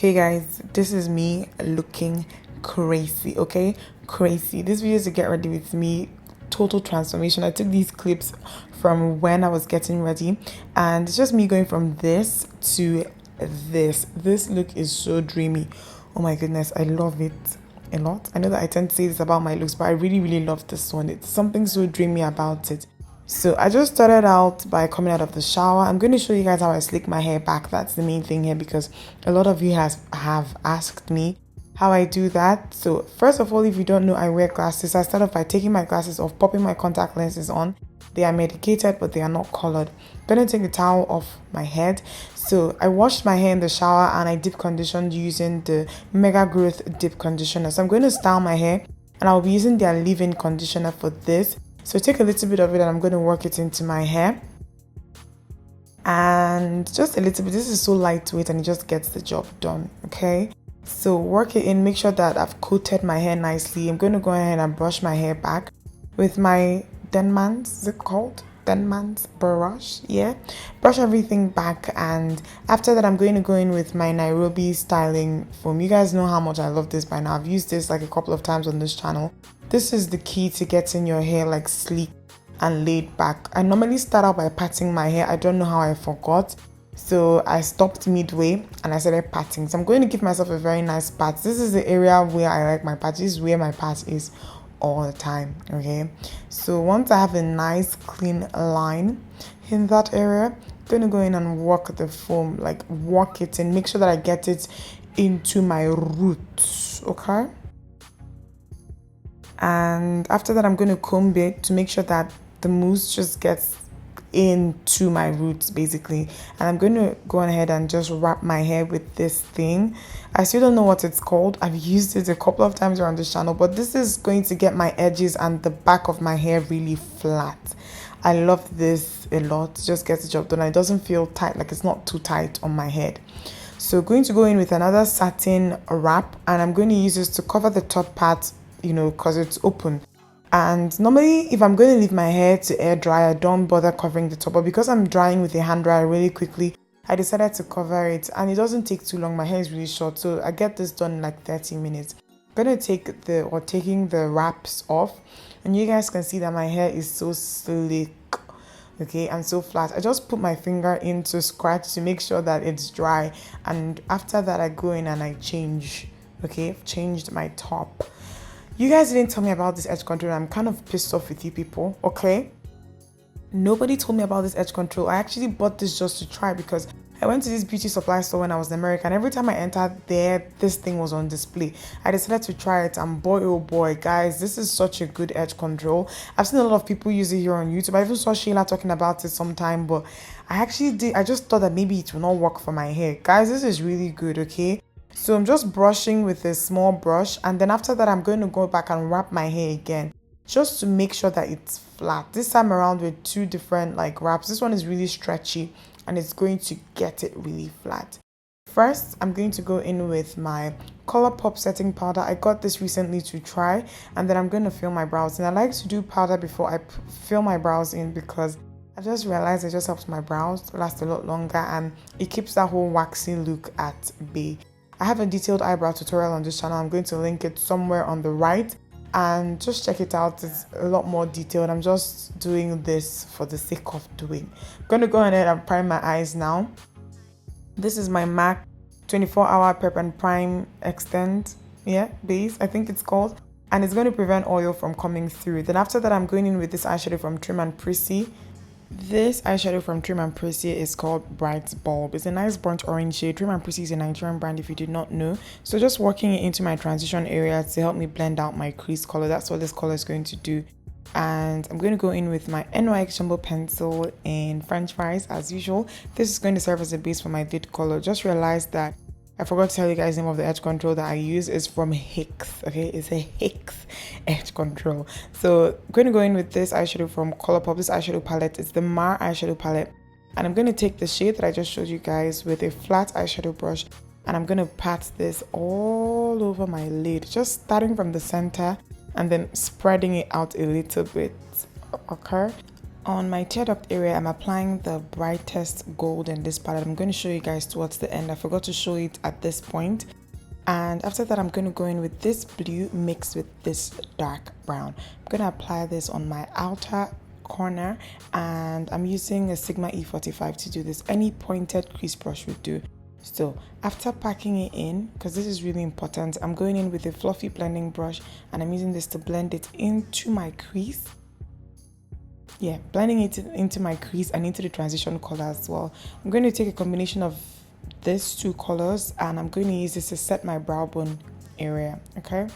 Okay guys, this is me looking crazy, okay? Crazy. This video is to get ready with me. Total transformation. I took these clips from when I was getting ready, and it's just me going from this to this. This look is so dreamy. Oh my goodness, I love it a lot. I know that I tend to say this about my looks, but I really love this one. It's something so dreamy about it. So I just started out by coming out of the shower. I'm going to show you guys how I slick my hair back. That's the main thing here, because a lot of you have asked me how I do that. So first of all, if you don't know, I wear glasses. I start off by taking my glasses off, popping my contact lenses on. They are medicated, but they are not colored. I'm going to take the towel off my head. So I washed my hair in the shower and I deep conditioned using the Mega Growth Deep Conditioner. So I'm going to style my hair, and I'll be using their leave-in conditioner for this. So take a little bit of it and I'm going to work it into my hair. And just a little bit. This is so lightweight and it just gets the job done, okay? So work it in. Make sure that I've coated my hair nicely. I'm going to go ahead and brush my hair back with my Denman's, is it called? Denman's brush, yeah. Brush everything back, and after that I'm going to go in with my Nairobi styling foam. You guys know how much I love this by now. I've used this like a couple of times on this channel. This is the key to getting your hair like sleek and laid back. I normally start out by patting my hair. I don't know how I forgot. So I stopped midway and I started patting. So I'm going to give myself a very nice pat. This is the area where I like my pat. This is where my pat is all the time, okay? So once I have a nice clean line in that area, I'm going to go in and work the foam, like work it and make sure that I get it into my roots, okay? And after that, I'm going to comb it to make sure that the mousse just gets into my roots basically. And I'm going to go ahead and just wrap my hair with this thing. I still don't know what it's called. I've used it a couple of times around this channel, but this is going to get my edges and the back of my hair really flat. I love this a lot. It just gets the job done. It doesn't feel tight, like it's not too tight on my head. So going to go in with another satin wrap, and I'm going to use this to cover the top part, you know, because it's open. And normally if I'm going to leave my hair to air dry, I don't bother covering the top, but because I'm drying with a hand dryer really quickly, I decided to cover it, and it doesn't take too long. My hair is really short, so I get this done in like 30 minutes. I'm going to taking the wraps off, and you guys can see that my hair is so slick, okay, and so flat. I just put my finger in to scratch to make sure that it's dry, and after that I go in and I change, okay? I've changed my top. You guys didn't tell me about this edge control. I'm kind of pissed off with you people, okay? Nobody told me about this edge control. I actually bought this just to try because I went to this beauty supply store when I was in America, and every time I entered there, this thing was on display. I decided to try it, and boy oh boy, guys, this is such a good edge control. I've seen a lot of people use it here on YouTube. I even saw Sheila talking about it sometime, but I just thought that maybe it will not work for my hair. Guys, this is really good, okay? So I'm just brushing with a small brush, and then after that I'm going to go back and wrap my hair again just to make sure that it's flat. This time around with two different like wraps. This one is really stretchy and it's going to get it really flat. First, I'm going to go in with my ColourPop setting powder. I got this recently to try, and then I'm going to fill my brows. And I like to do powder before I fill my brows in because I just realized it just helps my brows last a lot longer and it keeps that whole waxy look at bay. I have a detailed eyebrow tutorial on this channel. I'm going to link it somewhere on the right, and just check it out. It's a lot more detailed. I'm just doing this for the sake of doing. I'm going to go ahead and prime my eyes now. This is my MAC 24-hour Prep+Prime Extend, base, I think it's called. And it's going to prevent oil from coming through. Then after that, I'm going in with this eyeshadow from Trim and Prissy. This eyeshadow from Trim and Prissy is called Bright Bulb. It's a nice burnt orange shade. Trim and Prissy is a Nigerian brand if you did not know. So just working it into my transition area to help me blend out my crease color. That's what this color is going to do. And I'm going to go in with my NYX Jumbo Pencil in French Fries as usual. This is going to serve as a base for my lid color. Just realized that I forgot to tell you guys the name of the edge control that I use is from Hicks, okay? It's a Hicks edge control. So I'm going to go in with this eyeshadow from ColourPop. This eyeshadow palette is the Mar eyeshadow palette. And I'm going to take the shade that I just showed you guys with a flat eyeshadow brush. And I'm going to pat this all over my lid, just starting from the center and then spreading it out a little bit, okay? On my tear duct area, I'm applying the brightest gold in this palette. I'm going to show you guys towards the end. I forgot to show it at this point. And after that, I'm going to go in with this blue mixed with this dark brown. I'm going to apply this on my outer corner, and I'm using a Sigma E45 to do this. Any pointed crease brush would do. So after packing it in, because this is really important, I'm going in with a fluffy blending brush, and I'm using this to blend it into my crease. Yeah, blending it into my crease and into the transition color as well. I'm going to take a combination of these two colors, and I'm going to use this to set my brow bone area. Okay,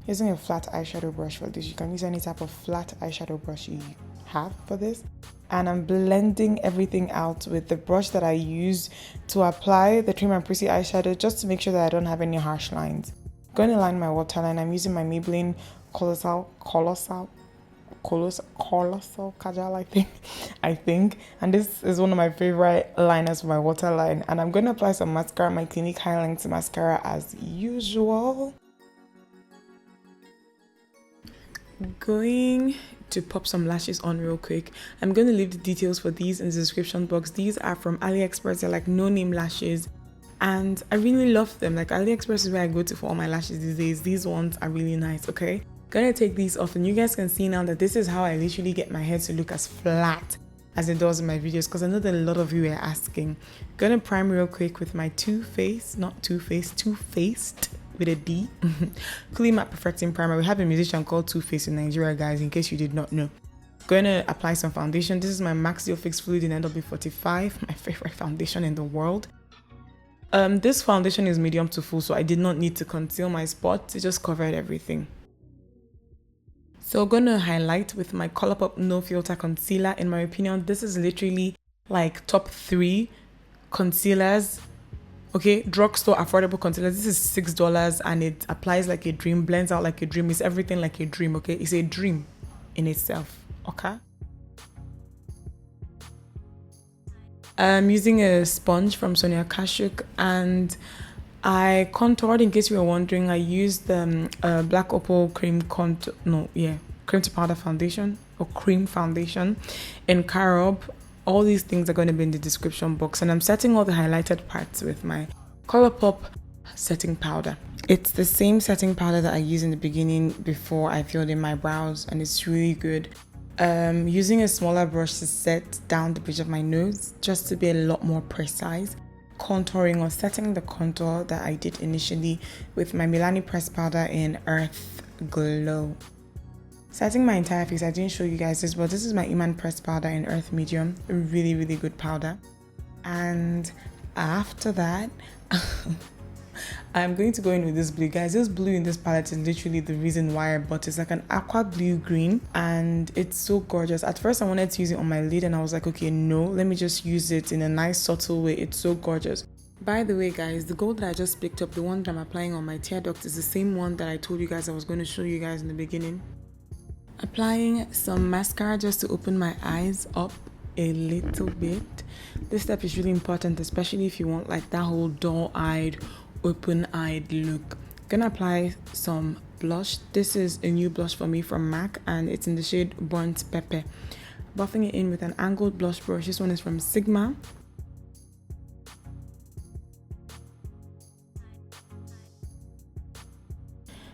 using a flat eyeshadow brush for this. You can use any type of flat eyeshadow brush you have for this. And I'm blending everything out with the brush that I use to apply the Trim and Prissy eyeshadow, just to make sure that I don't have any harsh lines. I'm going to line my waterline. I'm using my Maybelline Colossal Kajal, I think, and this is one of my favorite liners for my waterline. And I'm going to apply some mascara, my Clinique high length mascara as usual. Going to pop some lashes on real quick. I'm going to leave the details for these in the description box. These are from AliExpress. They're like no name lashes, and I really love them. Like, AliExpress is where I go to for all my lashes these days. These ones are really nice. Okay, gonna take these off, and you guys can see now that this is how I literally get my hair to look as flat as it does in my videos, because I know that a lot of you are asking. Gonna prime real quick with my TooFaced with a D Cooling Matte Perfecting Primer. We have a musician called TooFaced in Nigeria, guys, in case you did not know. Gonna apply some foundation. This is my Maxio Fix Fluid in NW45, my favorite foundation in the world. This foundation is medium to full, so I did not need to conceal my spots. It just covered everything. So I'm gonna highlight with my ColourPop No Filter Concealer. In my opinion, this is literally like top 3 concealers. Okay, drugstore affordable concealer. This is $6 and it applies like a dream, blends out like a dream. It's everything like a dream. Okay, it's a dream in itself. Okay, I'm using a sponge from Sonia Kashuk, and I contoured. In case you were wondering, I used the Black Opal cream cream to powder foundation or cream foundation in Carob. All these things are going to be in the description box, and I'm setting all the highlighted parts with my ColourPop setting powder. It's the same setting powder that I used in the beginning before I filled in my brows, and it's really good. Using a smaller brush to set down the bridge of my nose just to be a lot more precise. Contouring or setting the contour that I did initially with my Milani pressed powder in Earth Glow. Setting my entire face, I didn't show you guys this, but this is my Iman pressed powder in Earth Medium. A really, really good powder. And after that, I'm going to go in with this blue. Guys, this blue in this palette is literally the reason why I bought it. It's like an aqua blue green, and it's so gorgeous. At first, I wanted to use it on my lid, and I was like, okay, no, let me just use it in a nice, subtle way. It's so gorgeous. By the way, guys, the gold that I just picked up, the one that I'm applying on my tear duct, is the same one that I told you guys I was going to show you guys in the beginning. Applying some mascara just to open my eyes up a little bit. This step is really important, especially if you want like that whole dull-eyed, open-eyed look. Gonna apply some blush. This is a new blush for me from MAC, and it's in the shade Burnt Pepper. Buffing it in with an angled blush brush. This one is from Sigma.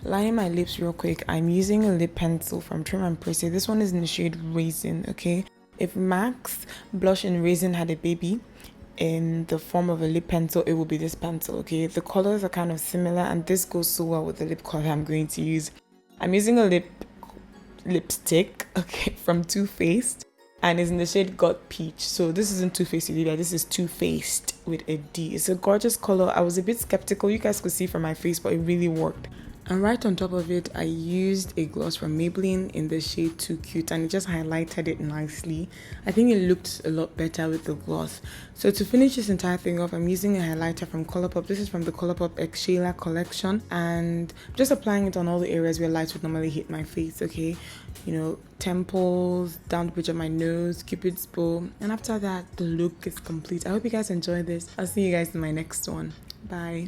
Lining my lips real quick. I'm using a lip pencil from Trim and Prissy. This one is in the shade Raisin. Okay, if MAC's blush in Raisin had a baby in the form of a lip pencil, it would be this pencil. Okay, the colors are kind of similar, and this goes so well with the lip color I'm going to use. I'm using a lipstick, okay, from TooFaced, and it's in the shade Got Peach. So this isn't TooFaced Olivia, this is TooFaced with a D. It's a gorgeous color. I was a bit skeptical, you guys could see from my face, but it really worked. And right on top of it, I used a gloss from Maybelline in the shade Too Cute, and it just highlighted it nicely. I think it looked a lot better with the gloss. So to finish this entire thing off, I'm using a highlighter from ColourPop. This is from the ColourPop X Shayla collection, and I'm just applying it on all the areas where light would normally hit my face, okay? You know, temples, down the bridge of my nose, Cupid's bow, and after that, the look is complete. I hope you guys enjoy this. I'll see you guys in my next one. Bye.